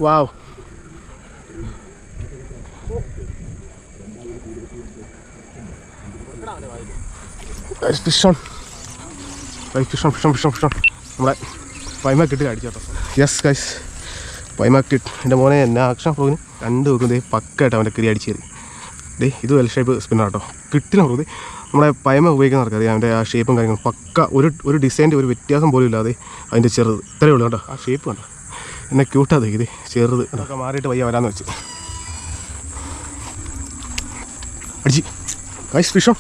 Wow. Fish on. നമ്മളെ പൈമാക്കിട്ട് അടിച്ചു കേട്ടോ. യെസ് ഗൈസ്, പൈമാക്കിട്ട്. എൻ്റെ മോനെ എന്നാ ആക്ഷൻ ഫ്രോഗിന് 2 വെക്കുന്നത് പക്കായിട്ട് അവൻ്റെ കിരി അടിച്ച് കയറി. ഇത് വെൽ ഷേപ്പ് സ്പിന്നർ കേട്ടോ. കിട്ടില്ല ഫ്രോഗ്. നമ്മുടെ പൈമ ഉപയോഗിക്കുന്ന ആൾക്കറിയാം അവൻ്റെ ആ ഷേപ്പും കാര്യങ്ങളും പക്ക. ഒരു ഡിസൈൻ്റെ ഒരു വ്യത്യാസം പോലും ഇല്ലാതെ അതിൻ്റെ ചെറുത് ഇത്രയേ ഉള്ളൂ കേട്ടോ. ആ ഷേപ്പ് കണ്ടോ, എന്നെ ക്യൂട്ടാതെ ഇത് ചെറുത് അതൊക്കെ മാറിയിട്ട് വയ്യ വരാമെന്ന് വെച്ച് അടിച്ച്. Guys fish on.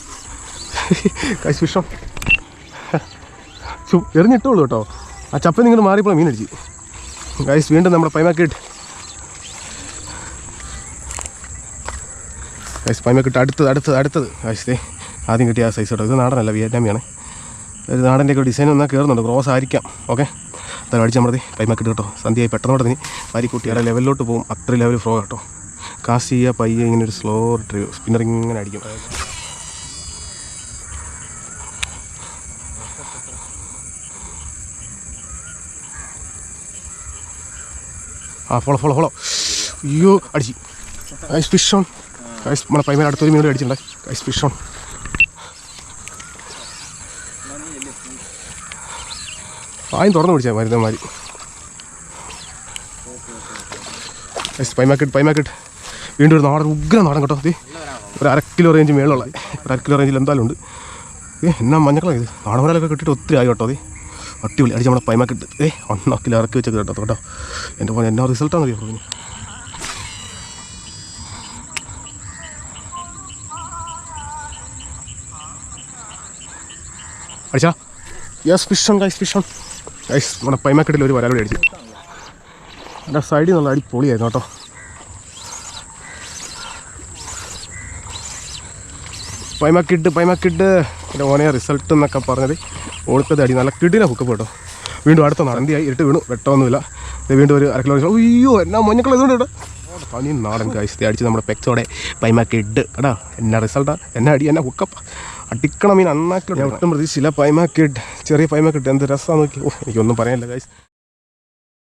എറിഞ്ഞിട്ടുള്ളൂ കേട്ടോ. ആ ചപ്പ നിങ്ങൾ മാറിയപ്പോൾ മീൻ അടിച്ച്. ഗൈസ് വീണ്ടും നമ്മുടെ പൈമാക്കിട്ട്. ഗൈസ് പൈമാക്കിട്ട് അടുത്തത് ഗൈസ് ആദ്യം കിട്ടിയ ആ സൈസ് കേട്ടോ. ഇത് നാടനല്ല, വിയറ്റ്നാമിയാണ്. ഒരു നാടൻ്റെയൊക്കെ ഡിസൈൻ ഒന്നാൽ കയറുന്നുണ്ട്, ക്രോസ് ആയിരിക്കാം. ഓക്കെ, അതാണ് അടിച്ച് നമ്മുടെ പൈമാക്കിട്ട് കേട്ടോ. സന്ധ്യയായി പെട്ടെന്ന് തന്നെ വാരിക്കൂട്ടി അവിടെ ലെവലിലോട്ട് പോകും. അത്ര ലെവൽ ഫ്രോ കേട്ടോ. കാസ്റ്റ് ചെയ്യുക പയ്യെ, ഇങ്ങനെ ഒരു സ്ലോ റിട്രീവ് സ്പിന്നർ ഇങ്ങനെ അടിക്കും. ഫോളോ. അയ്യോ അടിച്ച്. Guys fish on. ഗൈസ് നമ്മളെ പൈമേൽ അടുത്തൊരു മീൻ അടിച്ചിട്ടുണ്ട്. Guys fish on. ആയും തുറന്ന് പിടിച്ചാൽ മരുന്നമാരി. ഗൈസ് പൈമാക്കിട്ട് വീണ്ടും ഒരു നാടൻ ഉഗ്ര നാടൻ കേട്ടോ. ഒരു 1/2 കിലോ റേഞ്ച് മേളുള്ള 1/2 കിലോ റേഞ്ചിൽ എന്തായാലും ഉണ്ട്. എന്നാ മഞ്ഞക്കളാണ് ഇത്. നാടൻ വരാലൊക്കെ കിട്ടിയിട്ട് ഒത്തിരി ആയി കേട്ടോ. അടിപൊളി അടിച്ച് നമ്മുടെ പൈമാക്കിട്ട് 1 കിലോ ഇറക്കി വെച്ചൊക്കെ കേട്ടോ. എൻ്റെ പോലെ എന്നാ റിസൾട്ടാണ് അറിയാം. അടിച്ചാ. യെസ് ഫിഷ് ഓൺ ഗൈസ് നമ്മുടെ പൈമാക്കിട്ടിൽ ഒരു വരാലോടെ അടിച്ചു. എൻ്റെ സൈഡിൽ നിന്നുള്ള അടിപൊളിയായിരുന്നു കേട്ടോ. പൈമാക്കിട്ട് എൻ്റെ ഓനെ റിസൾട്ട് എന്നൊക്കെ പറഞ്ഞത് ഓളിപ്പത് അടി നല്ല കിടില ഹുക്കപ്പ് കേട്ടോ. വീണ്ടും അടുത്ത നന്ദിയായി ഇരുട്ട് വീണു, വെട്ടമൊന്നുമില്ല. വീണ്ടും ഒരു 1/2 കിലോ. അയ്യോ എന്നാ മഞ്ഞക്കള ഇതുകൊണ്ട് കേട്ടോ. പനി നാടൻ കാഴ്ച അടിച്ച് നമ്മുടെ പെക്സോടെ പൈമാക്കിട്ട് കേട്ടാ. എന്നാ റിസൾട്ടാ, എന്നാ അടി, എന്നാ ഹുക്കപ്പ്. അടിക്കണം മീൻ അണ്ണാക്കിലോട്ട്. ഞാൻ ഒട്ടും പ്രതീക്ഷിച്ചില്ല. ചെറിയ പൈമാക്കിട്ട് എന്ത് രസമാണ് നോക്കി. എനിക്കൊന്നും പറയാനില്ല ഗൈസ്.